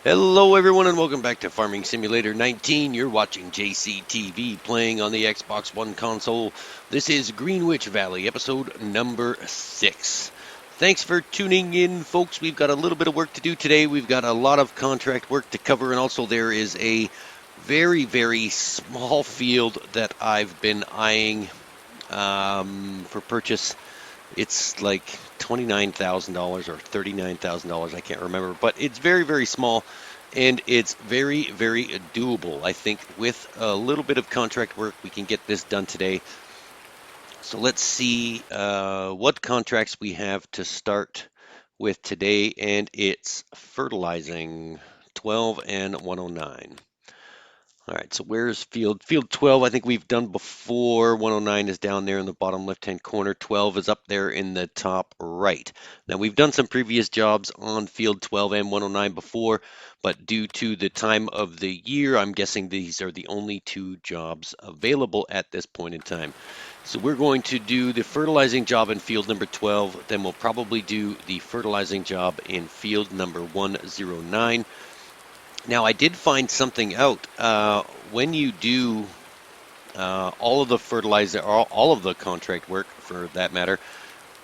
Hello everyone and welcome back to Farming Simulator 19. You're watching JCTV playing on the Xbox One console. This is Greenwich Valley, episode number 6. Thanks for tuning in, folks. We've got a little bit of work to do today. We've got a lot of contract work to cover, and also there is a very small field that I've been eyeing for purchase. It's like $29,000 or $39,000, I can't remember, but it's very small, and it's very doable. I think with a little bit of contract work, we can get this done today. So let's see what contracts we have to start with today, and it's fertilizing 12 and 109. All right, so where's field? Field 12, I think we've done before. 109 is down there in the bottom left-hand corner. 12 is up there in the top right. Now, we've done some previous jobs on field 12 and 109 before, but due to the time of the year, I'm guessing these are the only two jobs available at this point in time. So we're going to do the fertilizing job in field number 12, then we'll probably do the fertilizing job in field number 109. Now, I did find something out. When you do all of the fertilizer, all of the contract work for that matter,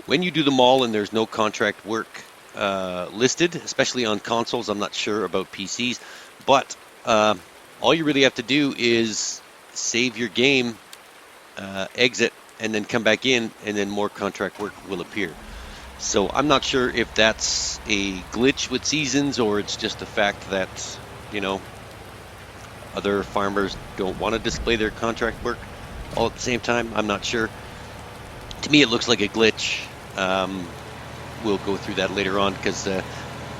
when you do them all and there's no contract work listed, especially on consoles, I'm not sure about PCs, but all you really have to do is save your game, exit, and then come back in, and then more contract work will appear. So I'm not sure if that's a glitch with seasons or it's just the fact that, you know, other farmers don't want to display their contract work all at the same time. I'm not sure. To me, it looks like a glitch. We'll go through that later on because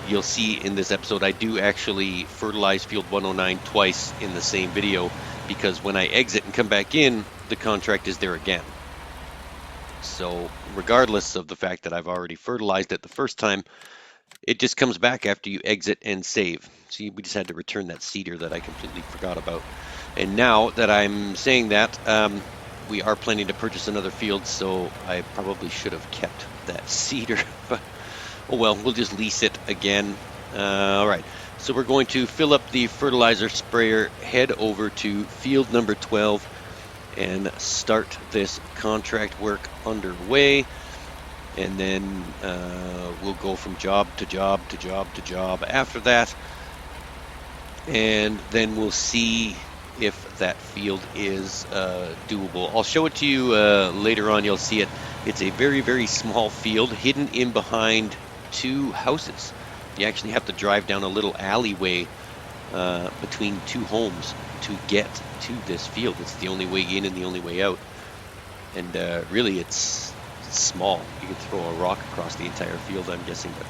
you'll see in this episode I do actually fertilize field 109 twice in the same video, because when I exit and come back in, the contract is there again. So regardless of the fact that I've already fertilized it the first time, it just comes back after you exit and save. See, we just had to return that cedar that I completely forgot about. And now that I'm saying that, we are planning to purchase another field, so I probably should have kept that cedar. But oh well, we'll just lease it again. All right, so we're going to fill up the fertilizer sprayer, head over to field number 12, and start this contract work underway. And then we'll go from job to job to job to job after that, and then we'll see if that field is doable. I'll show it to you later on. You'll see it. It's a very small field hidden in behind two houses. You actually have to drive down a little alleyway between two homes to get to this field. It's the only way in and the only way out, and really it's small. You can throw a rock across the entire field, I'm guessing, but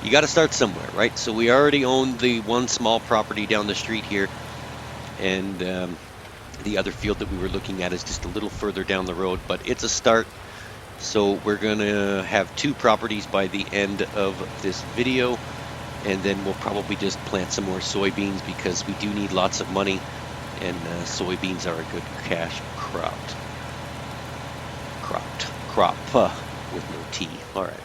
you got to start somewhere, right? So we already own the one small property down the street here, and the other field that we were looking at is just a little further down the road, but it's a start. So we're gonna have two properties by the end of this video, and then we'll probably just plant some more soybeans because we do need lots of money, and soybeans are a good cash crop with no T. All right,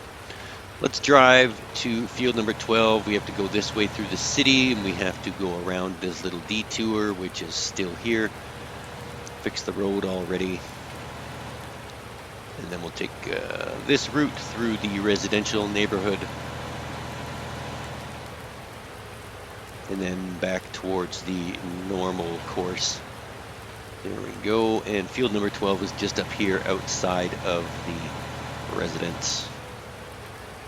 let's drive to field number 12. We have to go this way through the city, and we have to go around this little detour, which is still here. Fix the road already, and then we'll take this route through the residential neighborhood, and then back towards the normal course. There we go, and field number 12 is just up here outside of the residence.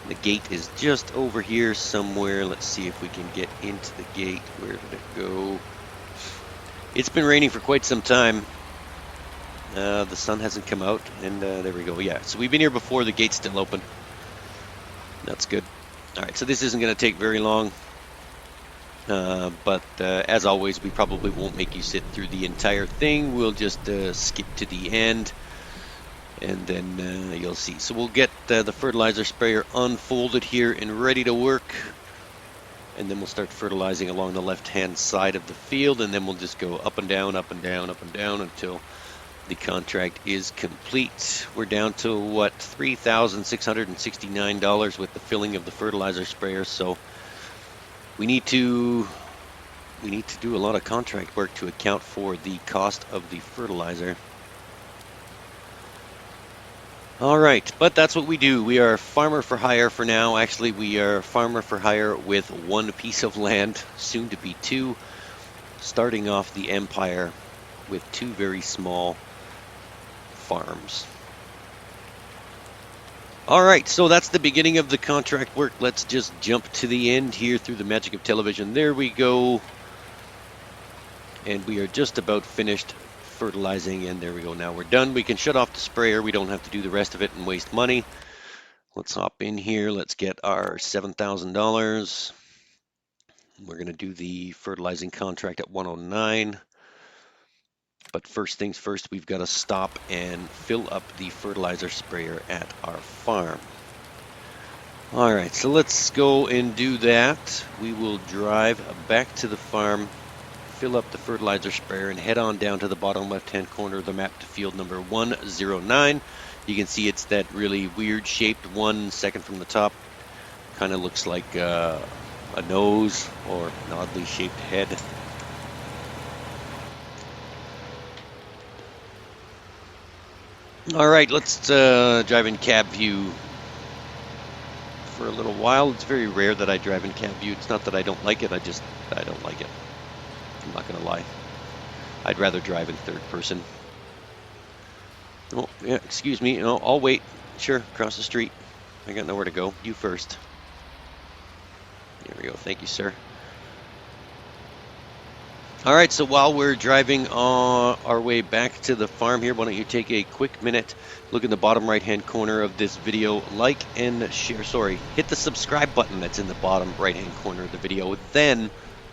The gate is just over here somewhere. Let's see if we can get into the gate. Where did it go? It's been raining for quite some time. The sun hasn't come out, and there we go. Yeah, so we've been here before. The gate's still open. That's good. All right, so this isn't going to take very long. But as always, we probably won't make you sit through the entire thing. We'll just skip to the end, and then you'll see. So we'll get the fertilizer sprayer unfolded here and ready to work, and then we'll start fertilizing along the left-hand side of the field, and then we'll just go up and down, up and down, up and down until the contract is complete. We're down to, what, $3,669 with the filling of the fertilizer sprayer, so We need to do a lot of contract work to account for the cost of the fertilizer. All right, but that's what we do. We are farmer for hire for now. Actually, we are farmer for hire with one piece of land, soon to be two, starting off the empire with two very small farms. All right, so that's the beginning of the contract work. Let's just jump to the end here through the magic of television. There we go. And we are just about finished fertilizing, and there we go. Now we're done. We can shut off the sprayer. We don't have to do the rest of it and waste money. Let's hop in here. Let's get our $7,000. We're going to do the fertilizing contract at 109. But first things first, we've got to stop and fill up the fertilizer sprayer at our farm. All right, so let's go and do that. We will drive back to the farm, fill up the fertilizer sprayer, and head on down to the bottom left-hand corner of the map to field number 109. You can see it's that really weird shaped one, second from the top. Kind of looks like a nose or an oddly shaped head. All right, let's drive in cab view for a little while. It's very rare that I drive in cab view. It's not that I don't like it, I don't like it. I'm not going to lie. I'd rather drive in third person. Oh, yeah, excuse me. No, I'll wait. Sure, across the street. I got nowhere to go. You first. There we go. Thank you, sir. All right, so while we're driving our way back to the farm here, why don't you take a quick minute, look in the bottom right-hand corner of this video, like and share, hit the subscribe button that's in the bottom right-hand corner of the video. Then,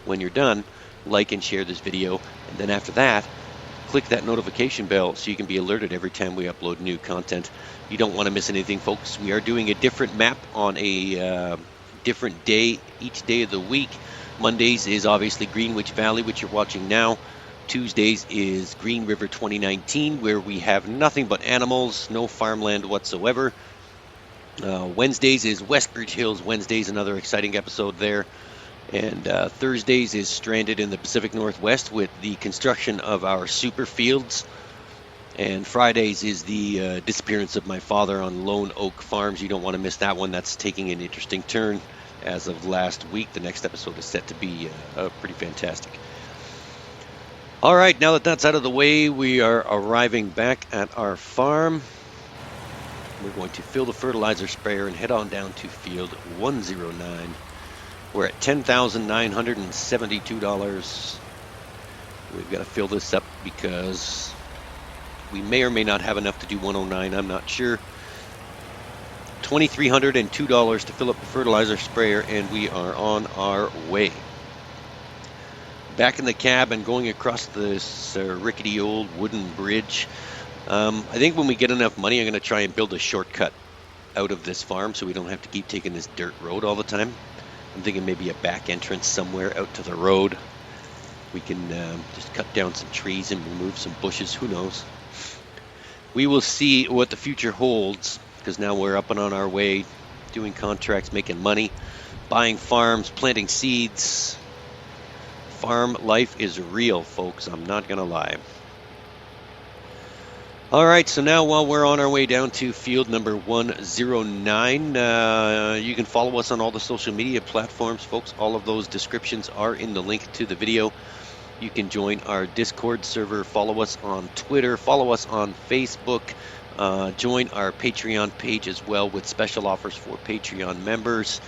when you're done, like and share this video, and then after that, click that notification bell so you can be alerted every time we upload new content. You don't want to miss anything, folks. We are doing a different map on a different day each day of the week. Mondays is obviously Greenwich Valley, which you're watching now. Tuesdays is Green River 2019, where we have nothing but animals, no farmland whatsoever. Wednesdays is Westbridge Hills Wednesdays, another exciting episode there. And Thursdays is Stranded in the Pacific Northwest with the construction of our super fields. And Fridays is the disappearance of my father on Lone Oak Farms. You don't want to miss that one. That's taking an interesting turn as of last week. The next episode is set to be pretty fantastic. All right, now that that's out of the way, we are arriving back at our farm. We're going to fill the fertilizer sprayer and head on down to field 109. We're at $10,972. We've got to fill this up because we may or may not have enough to do 109. I'm not sure. $2,302 to fill up the fertilizer sprayer, and we are on our way. Back in the cab and going across this rickety old wooden bridge. I think when we get enough money, I'm going to try and build a shortcut out of this farm so we don't have to keep taking this dirt road all the time. I'm thinking maybe a back entrance somewhere out to the road. We can just cut down some trees and remove some bushes. Who knows? We will see what the future holds, because now we're up and on our way, doing contracts, making money, buying farms, planting seeds. Farm life is real, folks. I'm not going to lie. All right, so now while we're on our way down to field number 109, you can follow us on all the social media platforms, folks. All of those descriptions are in the link to the video. You can join our Discord server, follow us on Twitter, follow us on Facebook, join our Patreon page as well with special offers for Patreon members.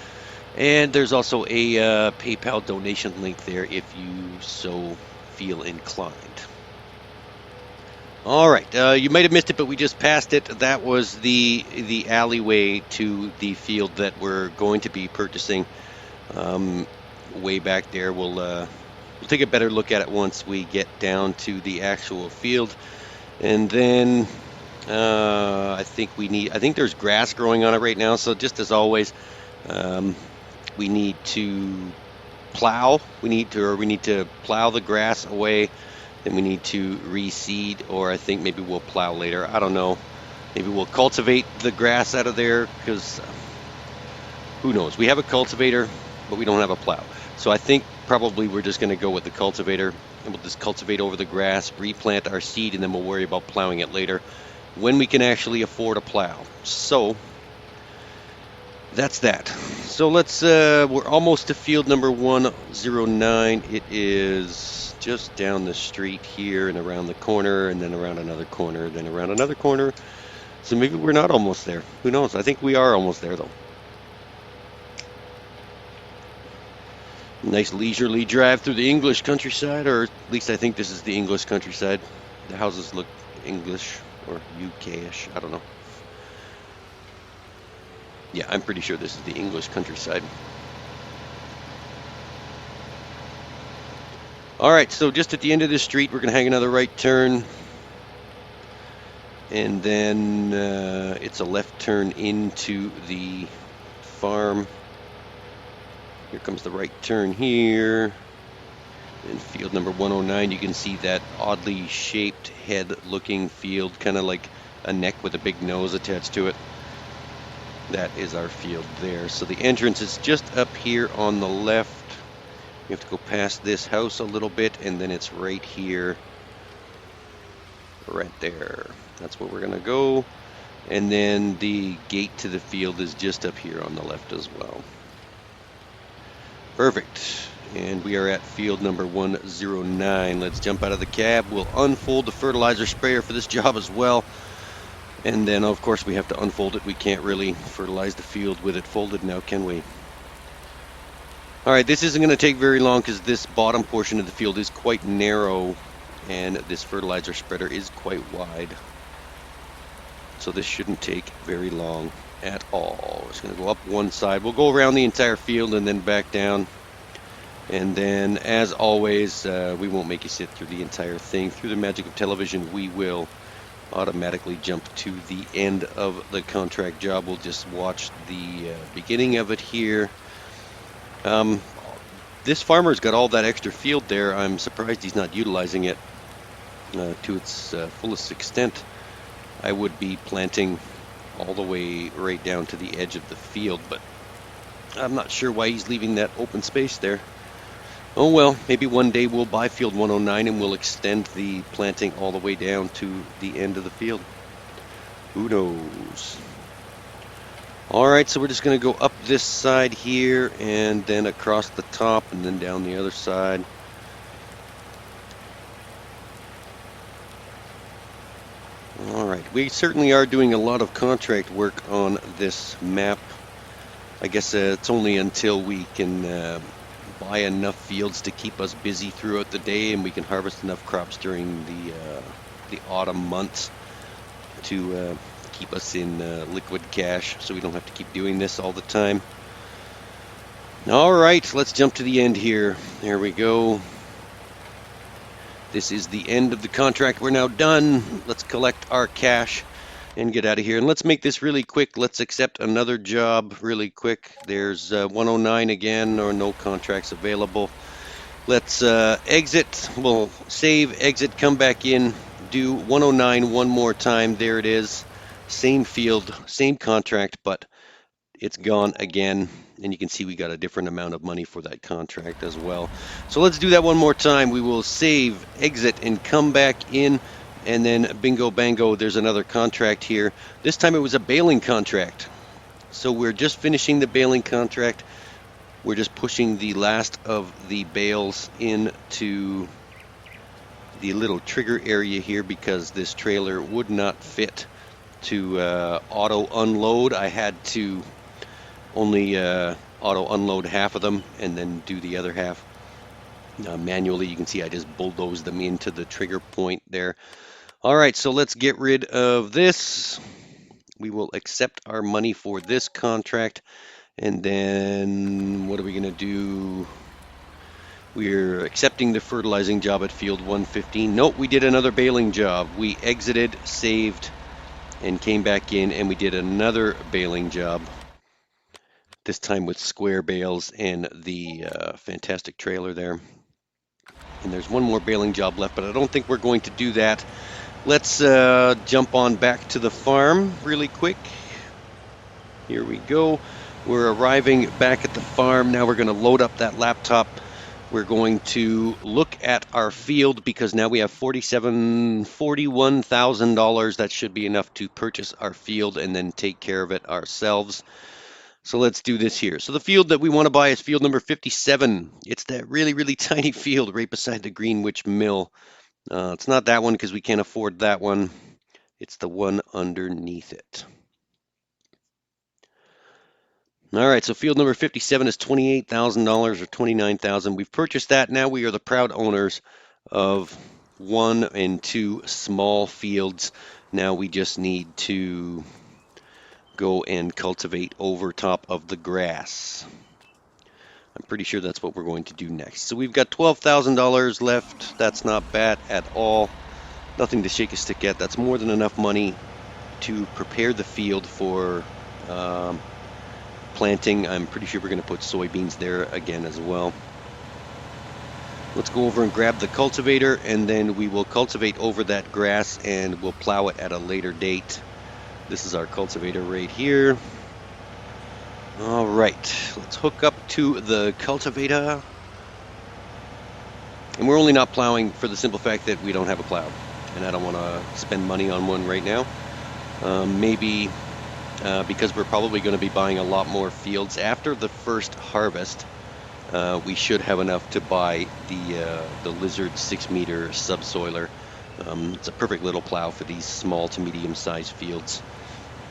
And there's also a PayPal donation link there if you so feel inclined. All right, you might have missed it, but we just passed it. That was the alleyway to the field that we're going to be purchasing. Way back there, we'll take a better look at it once we get down to the actual field, and then I think there's grass growing on it right now. So just as always, we need to plow. We need to plow the grass away. Then we need to reseed, or I think maybe we'll plow later. I don't know. Maybe we'll cultivate the grass out of there, because who knows? We have a cultivator, but we don't have a plow. So I think probably we're just going to go with the cultivator, and we'll just cultivate over the grass, replant our seed, and then we'll worry about plowing it later when we can actually afford a plow. So that's that. So let's, we're almost to field number 109. It is just down the street here and around the corner, and then around another corner, then around another corner. So maybe we're not almost there. Who knows? I think we are almost there, though. Nice leisurely drive through the English countryside, or at least I think this is the English countryside. The houses look English or UK-ish. I don't know. Yeah, I'm pretty sure this is the English countryside. All right, so just at the end of this street, we're going to hang another right turn. And then it's a left turn into the farm. Here comes the right turn here. In field number 109, you can see that oddly shaped head-looking field, kind of like a neck with a big nose attached to it. That is our field there. So the entrance is just up here on the left. You have to go past this house a little bit, and then it's right here, right there. That's where we're going to go. And then the gate to the field is just up here on the left as well. Perfect. And we are at field number 109. Let's jump out of the cab. We'll unfold the fertilizer sprayer for this job as well. And then, of course, we have to unfold it. We can't really fertilize the field with it folded now, can we? All right, this isn't going to take very long because this bottom portion of the field is quite narrow and this fertilizer spreader is quite wide. So this shouldn't take very long at all. We're just going to go up one side. We'll go around the entire field and then back down. And then, as always, we won't make you sit through the entire thing. Through the magic of television, we will automatically jump to the end of the contract job. We'll just watch the beginning of it here. This farmer's got all that extra field there. I'm surprised he's not utilizing it to its fullest extent. I would be planting all the way right down to the edge of the field, but I'm not sure why he's leaving that open space there. Oh well, maybe one day we'll buy field 109 and we'll extend the planting all the way down to the end of the field. Who knows? Alright, so we're just going to go up this side here and then across the top and then down the other side. Alright, we certainly are doing a lot of contract work on this map. I guess it's only until we can buy enough fields to keep us busy throughout the day and we can harvest enough crops during the autumn months to keep us in liquid cash so we don't have to keep doing this all the time. Alright, let's jump to the end here. There we go. This is the end of the contract. We're now done. Let's collect our cash and get out of here. And let's make this really quick. Let's accept another job really quick. There's 109 again, or no contracts available. Let's exit. We'll save, exit, come back in, do 109 one more time. There it is. Same field, same contract, but it's gone again. And you can see we got a different amount of money for that contract as well. So let's do that one more time. We will save, exit, and come back in. And then bingo bango, there's another contract here. This time it was a baling contract. So we're just finishing the baling contract. We're just pushing the last of the bales into the little trigger area here because this trailer would not fit to auto unload. I had to only auto unload half of them and then do the other half manually. You can see I just bulldozed them into the trigger point there. All right, so let's get rid of this. We will accept our money for this contract. And then what are we going to do? We're accepting the fertilizing job at field 115. Nope, we did another baling job. We exited, saved, and came back in, and we did another baling job. This time with square bales and the fantastic trailer there. And there's one more baling job left, but I don't think we're going to do that. Let's jump on back to the farm really quick. Here we go. We're arriving back at the farm. Now we're going to load up that laptop. We're going to look at our field because now we have $41,000. That should be enough to purchase our field and then take care of it ourselves. So let's do this here. So the field that we want to buy is field number 57. It's that really, really tiny field right beside the Greenwich mill. It's not that one because we can't afford that one. It's the one underneath it. All right, so field number 57 is $28,000 or $29,000. We've purchased that. Now we are the proud owners of 1 and 2 small fields. Now we just need to go and cultivate over top of the grass. I'm pretty sure that's what we're going to do next. So we've got $12,000 left. That's not bad at all. Nothing to shake a stick at. That's more than enough money to prepare the field for planting. I'm pretty sure we're going to put soybeans there again as well. Let's go over and grab the cultivator, and then we will cultivate over that grass and we'll plow it at a later date. This is our cultivator right here. All right, let's hook up to the cultivator. And we're only not plowing for the simple fact that we don't have a plow, and I don't want to spend money on one right now. Maybe because we're probably going to be buying a lot more fields after the first harvest. We should have enough to buy the Lizard 6-meter subsoiler. It's a perfect little plow for these small to medium-sized fields,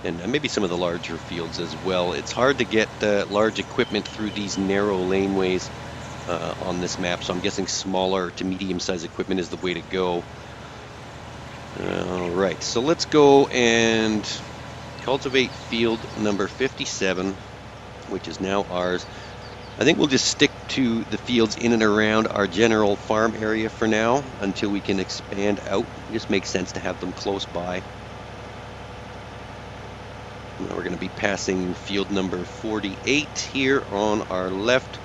and maybe some of the larger fields as well. It's hard to get large equipment through these narrow laneways on this map, so I'm guessing smaller to medium-sized equipment is the way to go. All right, so let's go and cultivate field number 57, which is now ours. I think we'll just stick to the fields in and around our general farm area for now until we can expand out. It just makes sense to have them close by. Now we're going to be passing field number 48 here on our left,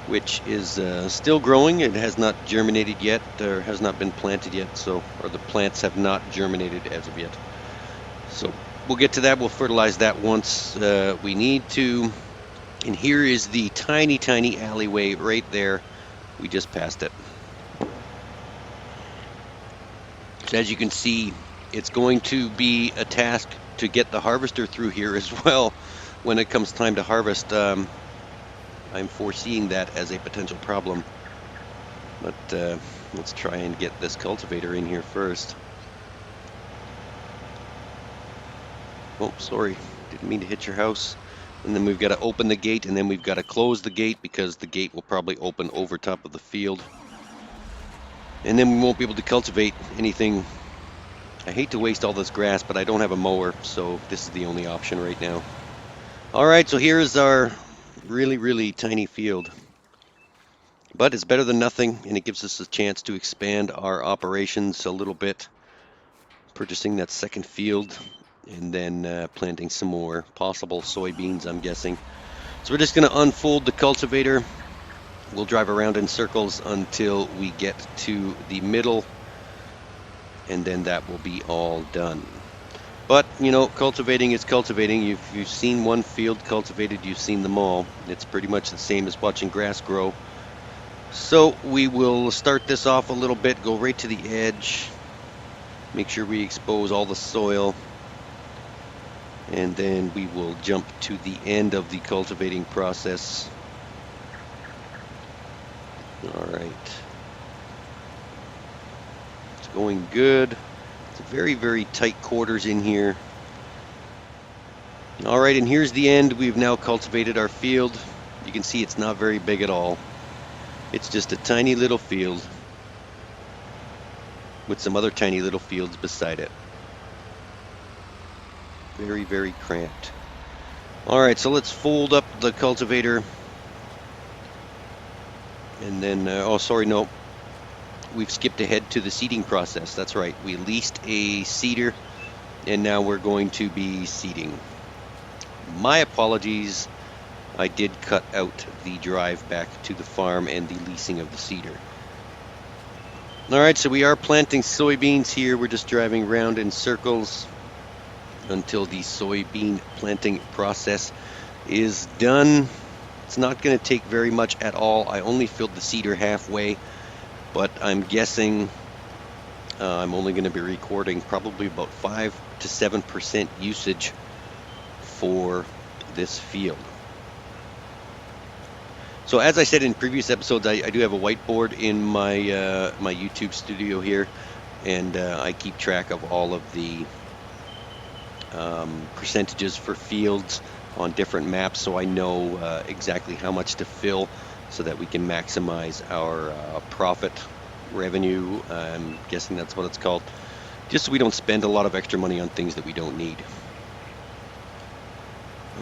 which is still growing. It has not germinated yet, or has not been planted yet, or the plants have not germinated as of yet. So we'll get to that. We'll fertilize that once we need to. And here is the tiny, tiny alleyway right there. We just passed it. So as you can see, it's going to be a task to get the harvester through here as well when it comes time to harvest. I'm foreseeing that as a potential problem. But let's try and get this cultivator in here first. Oh, sorry. Didn't mean to hit your house. And then we've got to open the gate, and then we've got to close the gate because the gate will probably open over top of the field. And then we won't be able to cultivate anything. I hate to waste all this grass, but I don't have a mower, so this is the only option right now. All right, so here's our really, really tiny field. But it's better than nothing, and it gives us a chance to expand our operations a little bit. Purchasing that second field, and then planting some more possible soybeans, I'm guessing. So we're just going to unfold the cultivator. We'll drive around in circles until we get to the middle, and then that will be all done. But, you know, cultivating is cultivating. If you've seen one field cultivated, you've seen them all. It's pretty much the same as watching grass grow. So we will start this off a little bit, go right to the edge, make sure we expose all the soil. And then we will jump to the end of the cultivating process. All right. It's going good. It's very, very tight quarters in here. All right, and here's the end. We've now cultivated our field. You can see it's not very big at all. It's just a tiny little field with some other tiny little fields beside it. Very, very cramped. All right, so let's fold up the cultivator. And then, oh, sorry, no. We've skipped ahead to the seeding process. That's right. We leased a seeder, and now we're going to be seeding. My apologies. I did cut out the drive back to the farm and the leasing of the seeder. All right, so we are planting soybeans here. We're just driving around in circles until the soybean planting process is done. It's not going to take very much at all. I only filled the seeder halfway, but I'm guessing I'm only going to be recording probably about 5 to 7% usage for this field. So as I said in previous episodes, I do have a whiteboard in my my YouTube studio here, and I keep track of all of the percentages for fields on different maps, so I know exactly how much to fill so that we can maximize our profit revenue. I'm guessing that's what it's called, just so we don't spend a lot of extra money on things that we don't need.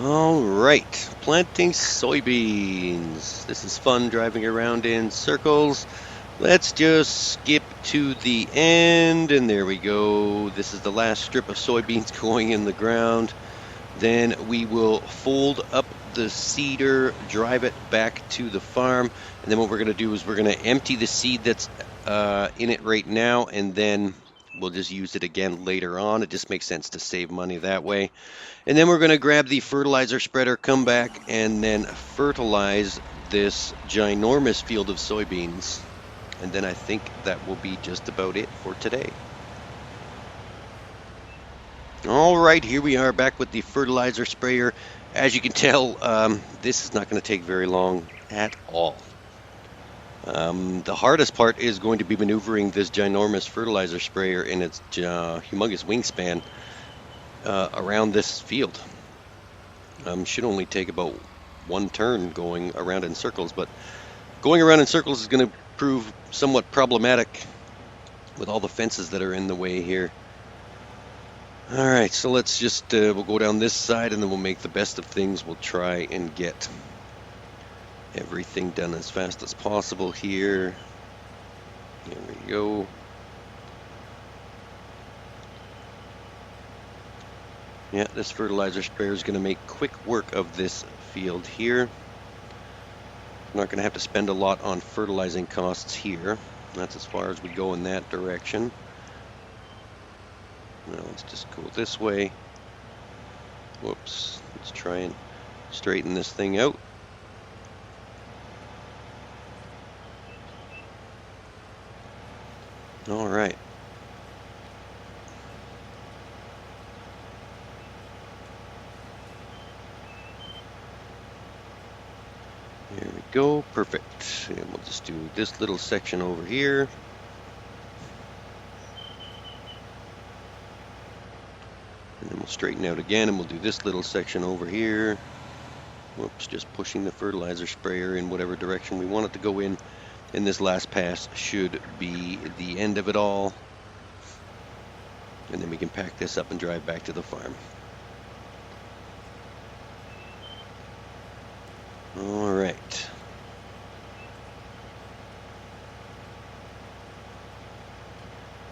All right, planting soybeans. This is fun, driving around in circles. Let's just skip to the end, and there we go. This is the last strip of soybeans going in the ground. Then we will fold up the seeder, drive it back to the farm, and then what we're going to do is we're going to empty the seed that's in it right now, and then we'll just use it again later on. It just makes sense to save money that way. And then we're going to grab the fertilizer spreader, come back, and then fertilize this ginormous field of soybeans. And then I think that will be just about it for today. All right, here we are back with the fertilizer sprayer. As you can tell, this is not going to take very long at all. The hardest part is going to be maneuvering this ginormous fertilizer sprayer in its humongous wingspan around this field. Should only take about one turn going around in circles, but going around in circles is going to prove somewhat problematic with all the fences that are in the way here. All right, so let's just we'll go down this side, and then we'll make the best of things. We'll try and get everything done as fast as possible here. There we go. Yeah, this fertilizer sprayer is going to make quick work of this field here. We're not going to have to spend a lot on fertilizing costs here. That's as far as we go in that direction. Now let's just go this way. Whoops. Let's try and straighten this thing out. All right. There we go, perfect. And we'll just do this little section over here. And then we'll straighten out again, and we'll do this little section over here. Whoops, just pushing the fertilizer sprayer in whatever direction we want it to go in. And this last pass should be the end of it all. And then we can pack this up and drive back to the farm. All right.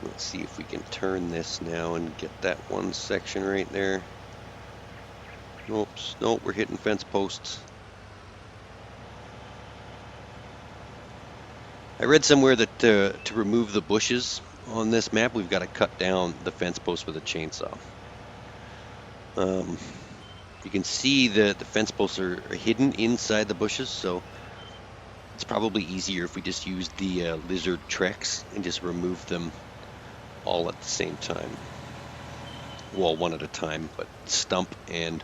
Let's see if we can turn this now and get that one section right there. Oops, nope, we're hitting fence posts. I read somewhere that to remove the bushes on this map, we've got to cut down the fence post with a chainsaw. You can see the fence posts are hidden inside the bushes, so it's probably easier if we just use the lizard tracks and just remove them all at the same time. Well, one at a time, but stump and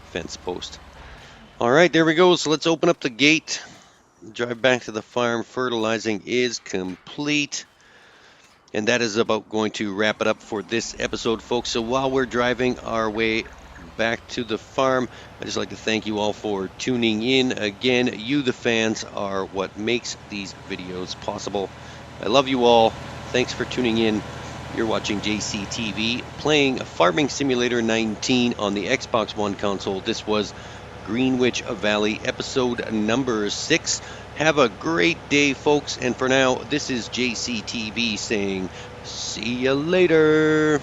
fence post. All right, there we go. So let's open up the gate, drive back to the farm. Fertilizing is complete. And that is about going to wrap it up for this episode, folks. So while we're driving our way back to the farm, I'd just like to thank you all for tuning in. Again, you, the fans, are what makes these videos possible. I love you all. Thanks for tuning in. You're watching JCTV, playing Farming Simulator 19 on the Xbox One console. This was Greenwich Valley, episode number 6. Have a great day, folks. And for now, this is JCTV saying, see you later.